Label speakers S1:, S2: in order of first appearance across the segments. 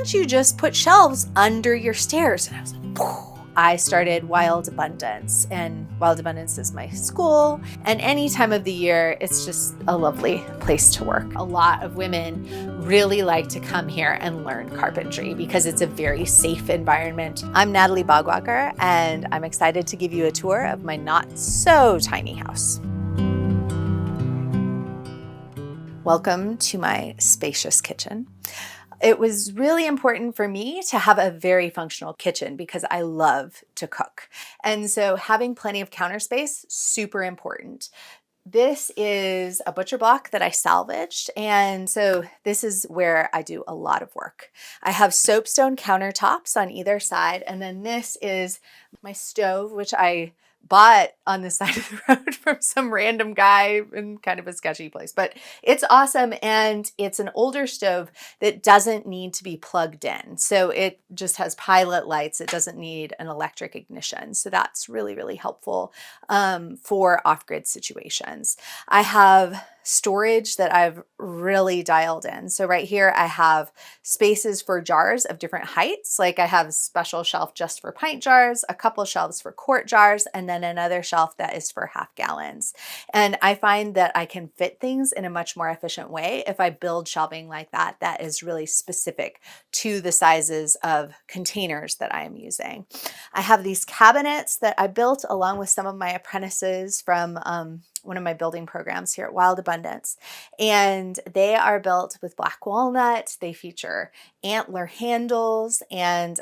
S1: don't you just put shelves under your stairs? And I was like, phew. I started Wild Abundance, and Wild Abundance is my school, and any time of the year, it's just a lovely place to work. A lot of women really like to come here and learn carpentry because it's a very safe environment. I'm Natalie Bogwalker, and I'm excited to give you a tour of my not so tiny house. Welcome to my spacious kitchen. It was really important for me to have a very functional kitchen because I love to cook. And so having plenty of counter space, super important. This is a butcher block that I salvaged. And so this is where I do a lot of work. I have soapstone countertops on either side. And then this is my stove, which I bought on the side of the road from some random guy in kind of a sketchy place, but it's awesome. And it's an older stove that doesn't need to be plugged in. So it just has pilot lights. It doesn't need an electric ignition. So that's really, really helpful for off-grid situations. I have storage that I've really dialed in. So right here, I have spaces for jars of different heights. Like I have a special shelf just for pint jars, a couple shelves for quart jars, and then another shelf that is for half gallons. And I find that I can fit things in a much more efficient way if I build shelving like that, that is really specific to the sizes of containers that I am using. I have these cabinets that I built along with some of my apprentices from one of my building programs here at Wild Abundance. And they are built with black walnut. They feature antler handles and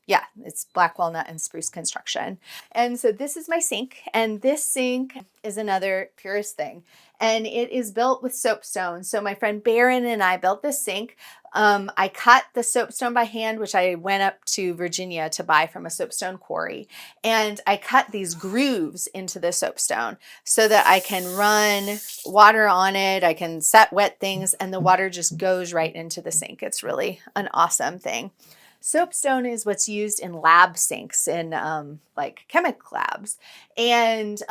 S1: yeah, it's black walnut and spruce construction. And so this is my sink, and this sink is another Purist thing. And it is built with soapstone. So my friend Barron and I built this sink. I cut the soapstone by hand, which I went up to Virginia to buy from a soapstone quarry. And I cut these grooves into the soapstone so that I can run water on it. I can set wet things and the water just goes right into the sink. It's really an awesome thing. Soapstone is what's used in lab sinks in like chemical labs. And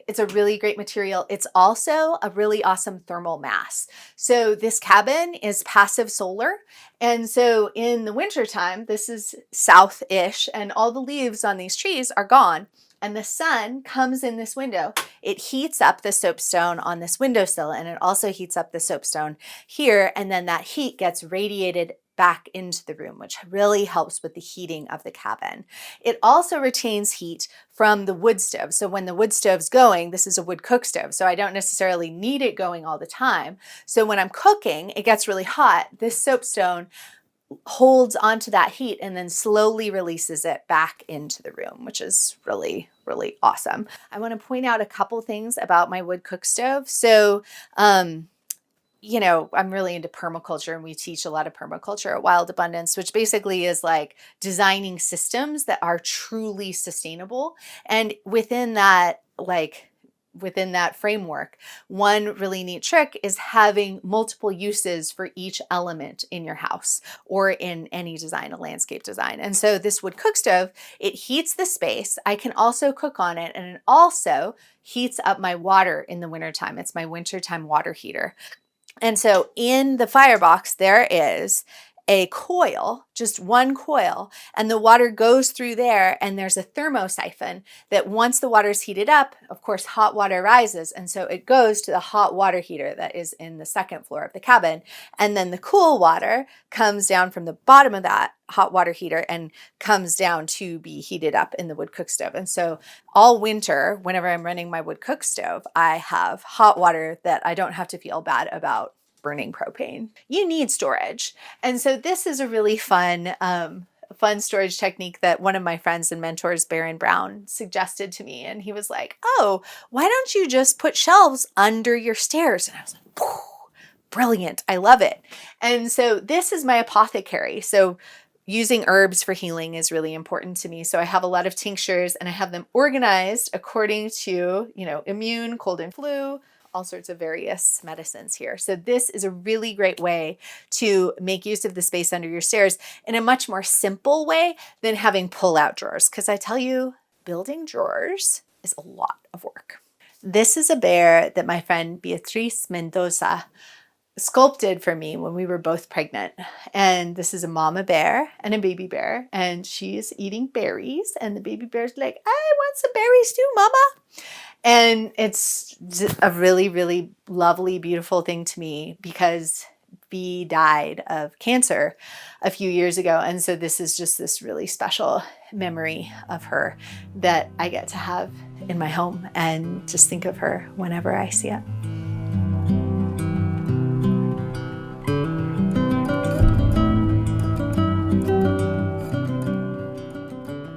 S1: it's a really great material. It's also a really awesome thermal mass. So this cabin is passive solar. And so in the wintertime, this is south-ish, and all the leaves on these trees are gone. And the sun comes in this window. It heats up the soapstone on this windowsill, and it also heats up the soapstone here. And then that heat gets radiated back into the room, which really helps with the heating of the cabin. It also retains heat from the wood stove. So when the wood stove's going, this is a wood cook stove, so I don't necessarily need it going all the time. So when I'm cooking, it gets really hot. This soapstone holds onto that heat and then slowly releases it back into the room, which is really, really awesome. I want to point out a couple things about my wood cook stove. So, you know, I'm really into permaculture, and we teach a lot of permaculture at Wild Abundance, which basically is like designing systems that are truly sustainable. And within that, within that framework, one really neat trick is having multiple uses for each element in your house or in any design, a landscape design. And so this wood cook stove, it heats the space. I can also cook on it, and it also heats up my water in the wintertime. It's my wintertime water heater. And so in the firebox, there is a coil, just one coil, and the water goes through there, and there's a thermosiphon that once the water is heated up, of course, hot water rises, and so it goes to the hot water heater that is in the second floor of the cabin, and then the cool water comes down from the bottom of that hot water heater and comes down to be heated up in the wood cook stove. And so all winter, whenever I'm running my wood cook stove, I have hot water that I don't have to feel bad about burning propane. You need storage. And so this is a really fun storage technique that one of my friends and mentors, Barron Brown, suggested to me. And he was like, oh, why don't you just put shelves under your stairs? And I was like, brilliant. I love it. And so this is my apothecary. So using herbs for healing is really important to me. So I have a lot of tinctures, and I have them organized according to, you know, immune, cold and flu, all sorts of various medicines here. So this is a really great way to make use of the space under your stairs in a much more simple way than having pull-out drawers. Because I tell you, building drawers is a lot of work. This is a bear that my friend Beatriz Mendoza sculpted for me when we were both pregnant. And this is a mama bear and a baby bear, and she's eating berries, and the baby bear's like, I want some berries too, mama. And it's a really, really lovely, beautiful thing to me because Bee died of cancer a few years ago. And so this is just this really special memory of her that I get to have in my home and just think of her whenever I see it.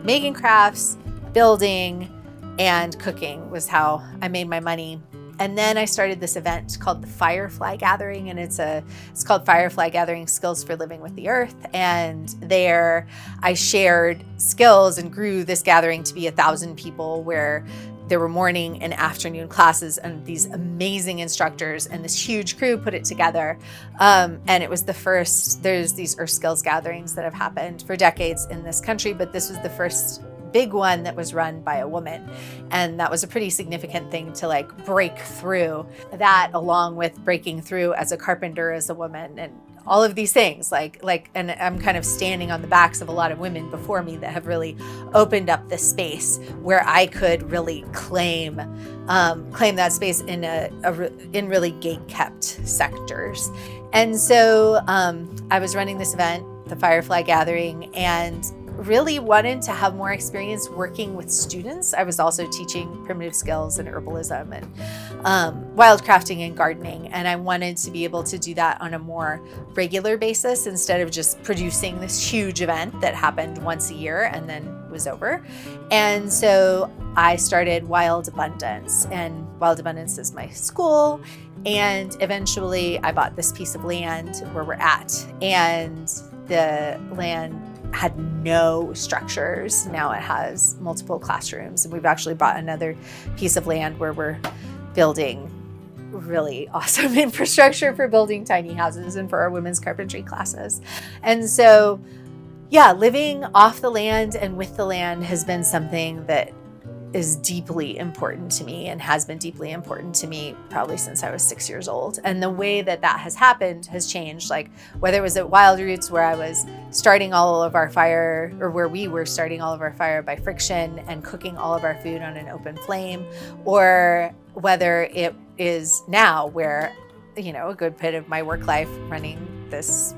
S1: Making crafts, building, and cooking was how I made my money. And then I started this event called the Firefly Gathering, and it's called Firefly Gathering Skills for Living with the Earth. And there I shared skills and grew this gathering to be 1,000 people, where there were morning and afternoon classes and these amazing instructors, and this huge crew put it together. And it was the first, there's these Earth Skills gatherings that have happened for decades in this country, but this was the first big one that was run by a woman. And that was a pretty significant thing to like break through that, along with breaking through as a carpenter, as a woman, and all of these things and I'm kind of standing on the backs of a lot of women before me that have really opened up this space where I could really claim that space in in really gate-kept sectors. And so I was running this event, the Firefly Gathering, and really wanted to have more experience working with students. I was also teaching primitive skills and herbalism and wildcrafting and gardening. And I wanted to be able to do that on a more regular basis instead of just producing this huge event that happened once a year and then was over. And so I started Wild Abundance, and Wild Abundance is my school. And eventually I bought this piece of land where we're at, and the land had no structures. Now it has multiple classrooms, and we've actually bought another piece of land where we're building really awesome infrastructure for building tiny houses and for our women's carpentry classes. And so, yeah, living off the land and with the land has been something that is deeply important to me and has been deeply important to me probably since I was 6 years old. And the way that that has happened has changed, like whether it was at Wild Roots, where I was starting all of our fire, or where we were starting all of our fire by friction and cooking all of our food on an open flame, or whether it is now where, you know, a good bit of my work life running this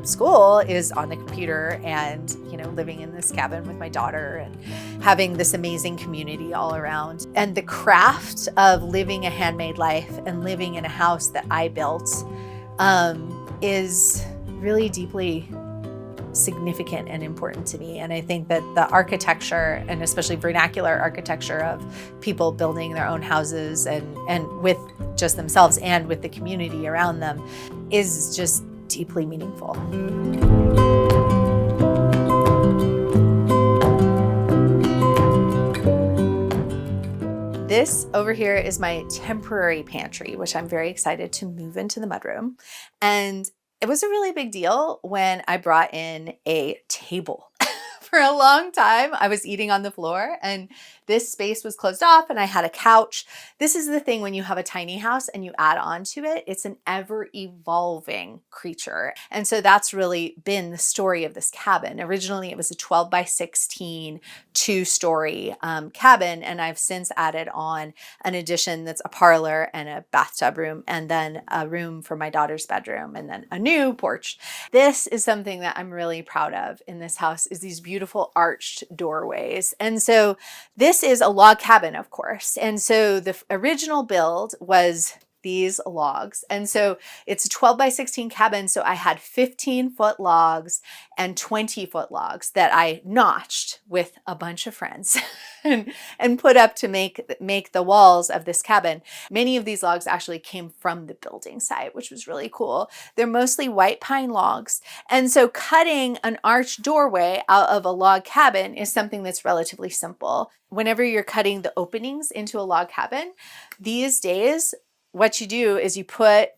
S1: school is on the computer and, you know, living in this cabin with my daughter and having this amazing community all around. And the craft of living a handmade life and living in a house that I built is really deeply significant and important to me. And I think that the architecture, and especially vernacular architecture of people building their own houses and with just themselves and with the community around them, is just deeply meaningful. This over here is my temporary pantry, which I'm very excited to move into the mudroom. And it was a really big deal when I brought in a table. For a long time, I was eating on the floor, and this space was closed off, and I had a couch. This is the thing when you have a tiny house and you add on to it, it's an ever-evolving creature. And so that's really been the story of this cabin. Originally, it was a 12 by 16, 2-story cabin, and I've since added on an addition that's a parlor and a bathtub room, and then a room for my daughter's bedroom, and then a new porch. This is something that I'm really proud of in this house, is these beautiful arched doorways. And so this is a log cabin, of course. And so the original build was these logs. And so it's a 12 by 16 cabin. So I had 15-foot logs and 20-foot logs that I notched with a bunch of friends and put up to make the walls of this cabin. Many of these logs actually came from the building site, which was really cool. They're mostly white pine logs. And so cutting an arched doorway out of a log cabin is something that's relatively simple. Whenever you're cutting the openings into a log cabin, these days, what you do is you put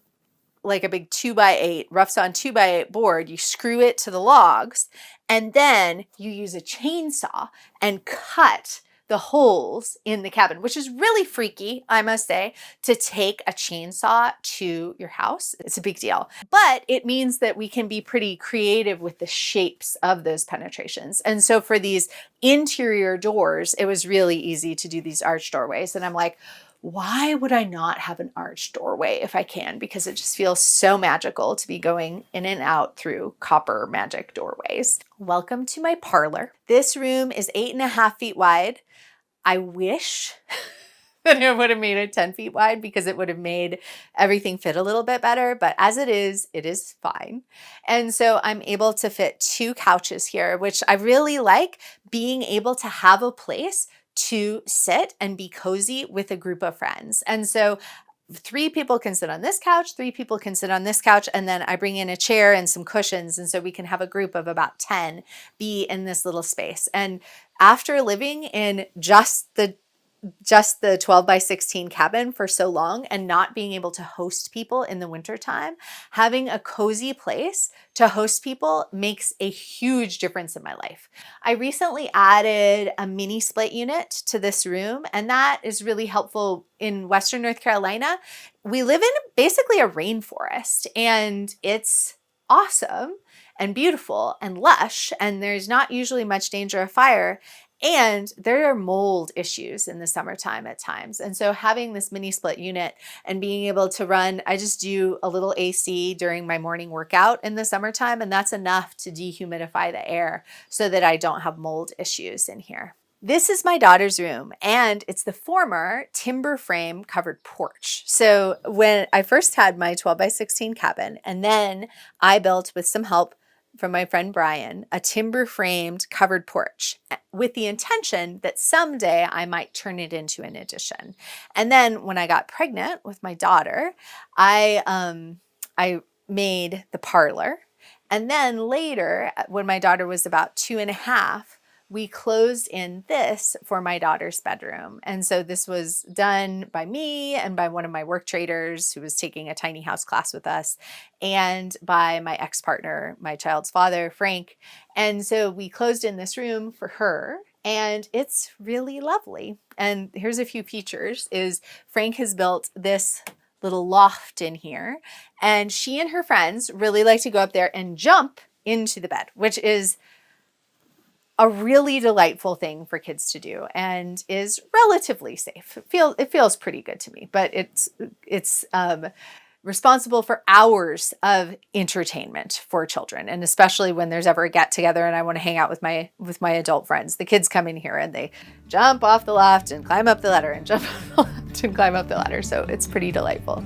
S1: like a big 2x8, rough sawn 2x8 board, you screw it to the logs, and then you use a chainsaw and cut the holes in the cabin, which is really freaky, I must say, to take a chainsaw to your house. It's a big deal, but it means that we can be pretty creative with the shapes of those penetrations. And so for these interior doors, it was really easy to do these arch doorways. And I'm like, why would I not have an arched doorway if I can? Because it just feels so magical to be going in and out through copper magic doorways. Welcome to my parlor. This room is 8.5 feet wide. I wish that it would have made it 10 feet wide because it would have made everything fit a little bit better. But as it is fine. And so I'm able to fit 2 couches here, which I really like, being able to have a place to sit and be cozy with a group of friends. And so 3 people can sit on this couch, 3 people can sit on this couch, and then I bring in a chair and some cushions. And so we can have a group of about 10 be in this little space. And after living in just the 12 by 16 cabin for so long and not being able to host people in the wintertime, having a cozy place to host people makes a huge difference in my life. I recently added a mini split unit to this room, and that is really helpful in Western North Carolina. We live in basically a rainforest, and it's awesome and beautiful and lush, and there's not usually much danger of fire. And there are mold issues in the summertime at times. And so having this mini split unit and being able to run, I just do a little AC during my morning workout in the summertime, and that's enough to dehumidify the air so that I don't have mold issues in here. This is my daughter's room, and it's the former timber frame covered porch. So when I first had my 12 by 16 cabin, and then I built, with some help from my friend Brian, a timber framed covered porch with the intention that someday I might turn it into an addition. And then when I got pregnant with my daughter, I made the parlor. And then later, when my daughter was about 2.5, we closed in this for my daughter's bedroom. And so this was done by me and by one of my work traders who was taking a tiny house class with us, and by my ex-partner, my child's father, Frank. And so we closed in this room for her, and it's really lovely. And here's a few features. Is Frank has built this little loft in here, and she and her friends really like to go up there and jump into the bed, which is a really delightful thing for kids to do and is relatively safe. It feels pretty good to me, but it's responsible for hours of entertainment for children, and especially when there's ever a get together and I want to hang out with my adult friends. The kids come in here and they jump off the loft and climb up the ladder and jump off the loft and climb up the ladder. So it's pretty delightful.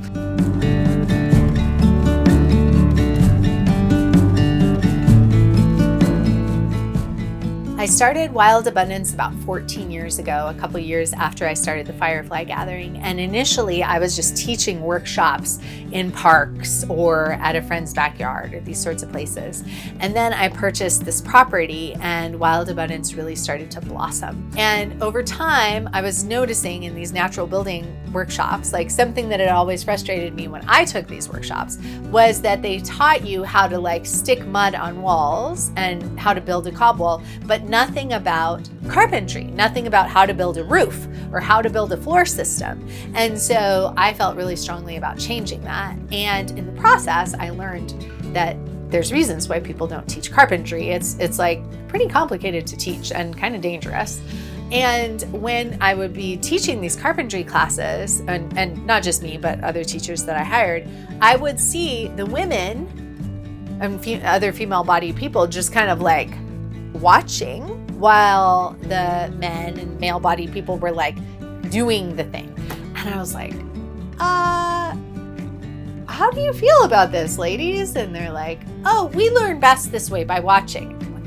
S1: I started Wild Abundance about 14 years ago, a couple years after I started the Firefly Gathering. And initially I was just teaching workshops in parks or at a friend's backyard or these sorts of places. And then I purchased this property and Wild Abundance really started to blossom. And over time, I was noticing in these natural building workshops, like something that had always frustrated me when I took these workshops was that they taught you how to like stick mud on walls and how to build a cob wall, but nothing about carpentry, nothing about how to build a roof or how to build a floor system. And so I felt really strongly about changing that. And in the process, I learned that there's reasons why people don't teach carpentry. It's like pretty complicated to teach and kind of dangerous. And when I would be teaching these carpentry classes, and not just me, but other teachers that I hired, I would see the women and other female-bodied people just kind of like watching while the men and male-bodied people were like doing the thing. And I was like, how do you feel about this, ladies? And they're like, oh, we learn best this way by watching. I'm like,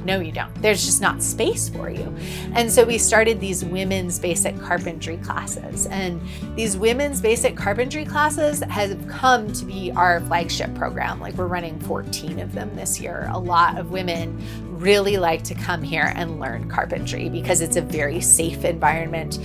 S1: no, you don't. There's just not space for you. And so we started these women's basic carpentry classes. And these women's basic carpentry classes have come to be our flagship program. Like we're running 14 of them this year. A lot of women really like to come here and learn carpentry because it's a very safe environment.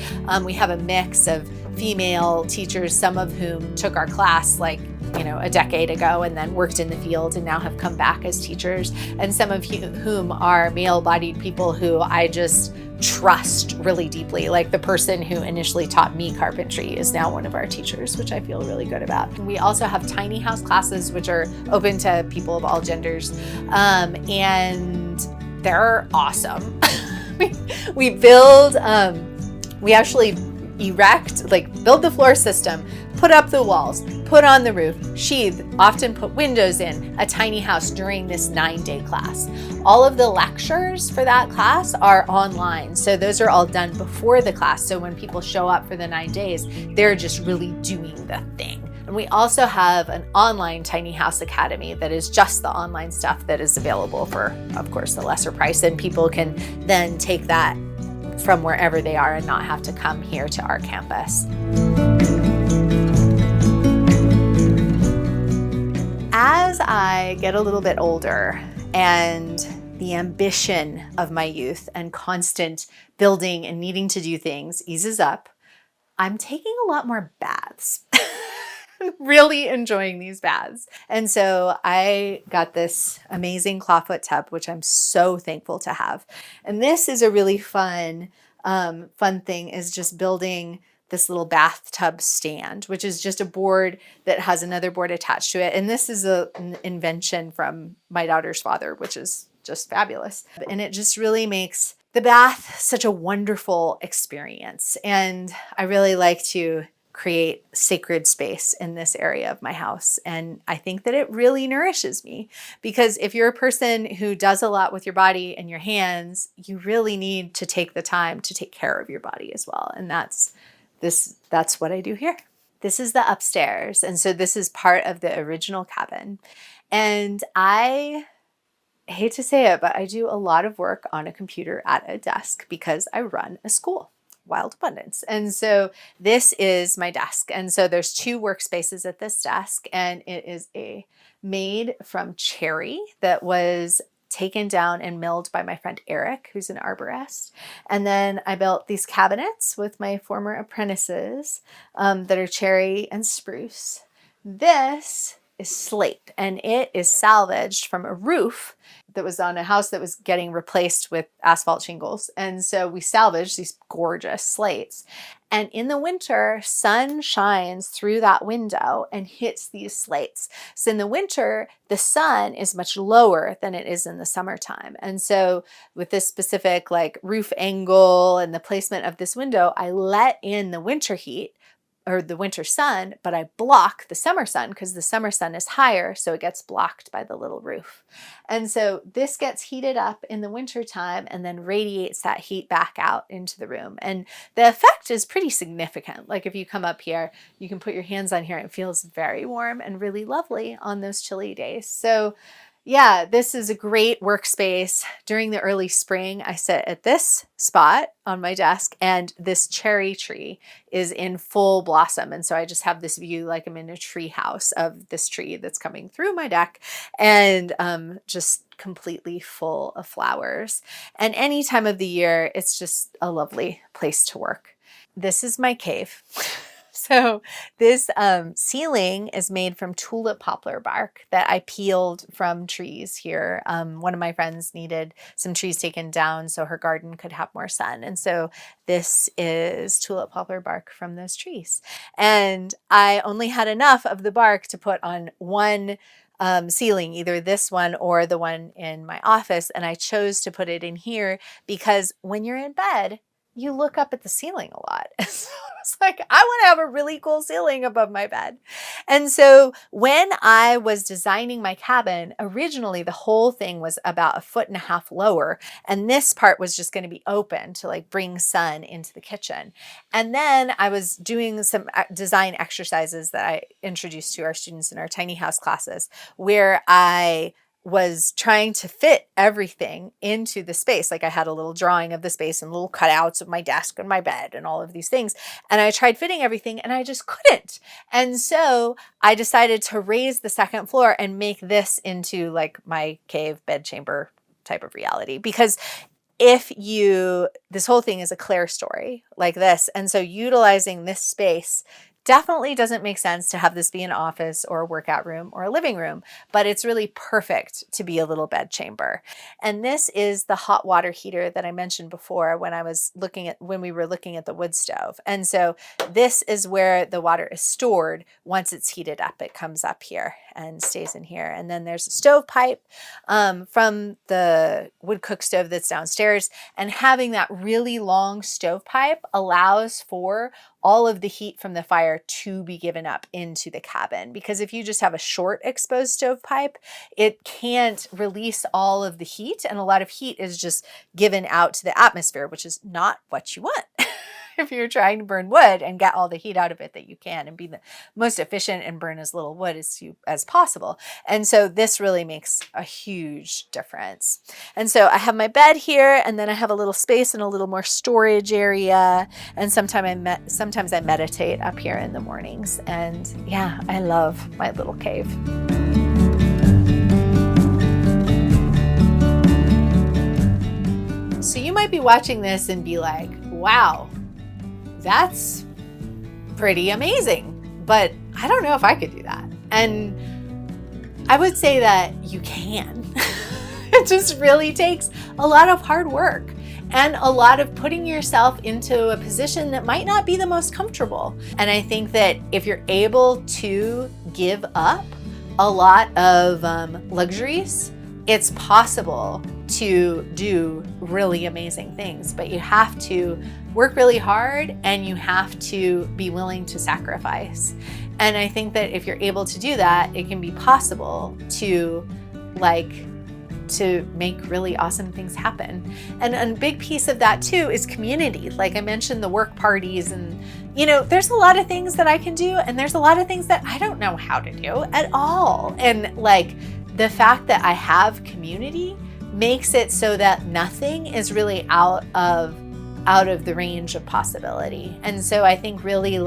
S1: We have a mix of female teachers, some of whom took our class like, a decade ago and then worked in the field and now have come back as teachers, and some of whom are male-bodied people who I just trust really deeply. Like the person who initially taught me carpentry is now one of our teachers, which I feel really good about. We also have tiny house classes, which are open to people of all genders. And they're awesome. we build, we actually erect, like build the floor system, put up the walls, put on the roof, sheathe, often put windows in a tiny house during this 9-day class. All of the lectures for that class are online. So those are all done before the class. So when people show up for the 9 days, they're just really doing the thing. And we also have an online tiny house academy that is just the online stuff that is available for, of course, the lesser price. And people can then take that from wherever they are and not have to come here to our campus. As I get a little bit older and the ambition of my youth and constant building and needing to do things eases up, I'm taking a lot more baths. Really enjoying these baths. And so I got this amazing clawfoot tub, which I'm so thankful to have. And this is a really fun thing, is just building this little bathtub stand, which is just a board that has another board attached to it. And this is an invention from my daughter's father, which is just fabulous. And it just really makes the bath such a wonderful experience. And I really like to create sacred space in this area of my house. And I think that it really nourishes me, because if you're a person who does a lot with your body and your hands, you really need to take the time to take care of your body as well. And that's what I do here. This is the upstairs. And so this is part of the original cabin. And I hate to say it, but I do a lot of work on a computer at a desk because I run a school. Wild Abundance. And so this is my desk. And so there's 2 workspaces at this desk, and it is made from cherry that was taken down and milled by my friend Eric, who's an arborist. And then I built these cabinets with my former apprentices that are cherry and spruce. This is slate, and it is salvaged from a roof that was on a house that was getting replaced with asphalt shingles. And so we salvaged these gorgeous slates. And in the winter, sun shines through that window and hits these slates. So in the winter, the sun is much lower than it is in the summertime. And so with this specific like roof angle and the placement of this window, I let in the winter heat, or the winter sun, but I block the summer sun because the summer sun is higher, so it gets blocked by the little roof. And so this gets heated up in the winter time and then radiates that heat back out into the room. And the effect is pretty significant. Like if you come up here, you can put your hands on here. It feels very warm and really lovely on those chilly days. So yeah, this is a great workspace. During the early spring, I sit at this spot on my desk, and this cherry tree is in full blossom. And so I just have this view like I'm in a tree house of this tree that's coming through my deck, and just completely full of flowers. And any time of the year, it's just a lovely place to work. This is my cave. So this ceiling is made from tulip poplar bark that I peeled from trees here. One of my friends needed some trees taken down so her garden could have more sun. And so this is tulip poplar bark from those trees. And I only had enough of the bark to put on one ceiling, either this one or the one in my office. And I chose to put it in here because when you're in bed, you look up at the ceiling a lot. So it's like, I want to have a really cool ceiling above my bed. And so when I was designing my cabin, originally the whole thing was about 1.5 feet lower. And this part was just going to be open to like bring sun into the kitchen. And then I was doing some design exercises that I introduced to our students in our tiny house classes, where I was trying to fit everything into the space. Like I had a little drawing of the space and little cutouts of my desk and my bed and all of these things. And I tried fitting everything and I just couldn't. And so I decided to raise the 2nd floor and make this into like my cave bedchamber type of reality, because this whole thing is a Claire story like this. And so utilizing this space definitely doesn't make sense to have this be an office or a workout room or a living room, but it's really perfect to be a little bed chamber. And this is the hot water heater that I mentioned before when we were looking at the wood stove. And so this is where the water is stored once it's heated up. It comes up here and stays in here. And then there's a stovepipe from the wood cook stove that's downstairs. And having that really long stovepipe allows for all of the heat from the fire to be given up into the cabin. Because if you just have a short exposed stovepipe, it can't release all of the heat, and a lot of heat is just given out to the atmosphere, which is not what you want. If you're trying to burn wood and get all the heat out of it that you can and be the most efficient and burn as little wood as possible. And so this really makes a huge difference. And so I have my bed here, and then I have a little space and a little more storage area. And sometimes I meditate up here in the mornings. And yeah, I love my little cave. So you might be watching this and be like, wow, that's pretty amazing, but I don't know if I could do that. And I would say that you can. It just really takes a lot of hard work and a lot of putting yourself into a position that might not be the most comfortable. And I think that if you're able to give up a lot of luxuries, it's possible to do really amazing things, but you have to work really hard and you have to be willing to sacrifice. And I think that if you're able to do that, it can be possible to make really awesome things happen. And a big piece of that too is community. Like I mentioned, the work parties, and there's a lot of things that I can do, and there's a lot of things that I don't know how to do at all. And the fact that I have community makes it so that nothing is really out of the range of possibility. And so I think really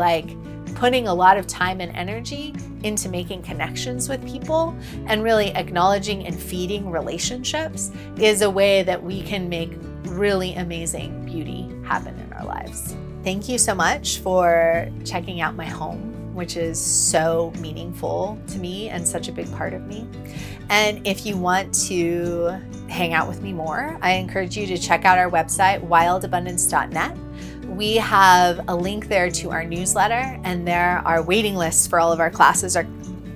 S1: putting a lot of time and energy into making connections with people and really acknowledging and feeding relationships is a way that we can make really amazing beauty happen in our lives. Thank you so much for checking out my home, which is so meaningful to me and such a big part of me. And if you want to hang out with me more, I encourage you to check out our website, wildabundance.net. We have a link there to our newsletter, and there are waiting lists for all of our classes. Our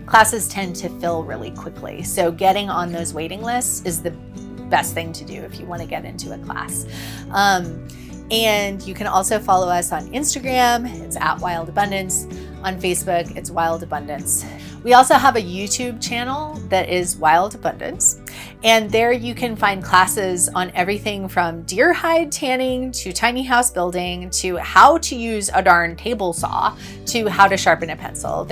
S1: classes tend to fill really quickly, so getting on those waiting lists is the best thing to do if you want to get into a class. And you can also follow us on Instagram. It's @wildabundance. On Facebook, it's Wild Abundance. We also have a YouTube channel that is Wild Abundance, and there you can find classes on everything from deer hide tanning to tiny house building to how to use a darn table saw to how to sharpen a pencil.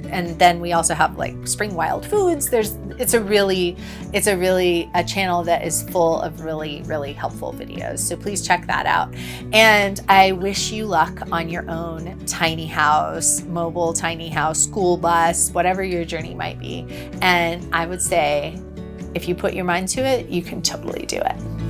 S1: And then we also have spring wild foods. It's a channel that is full of really, really helpful videos. So please check that out. And I wish you luck on your own tiny house, mobile tiny house, school bus, whatever your journey might be. And I would say, if you put your mind to it, you can totally do it.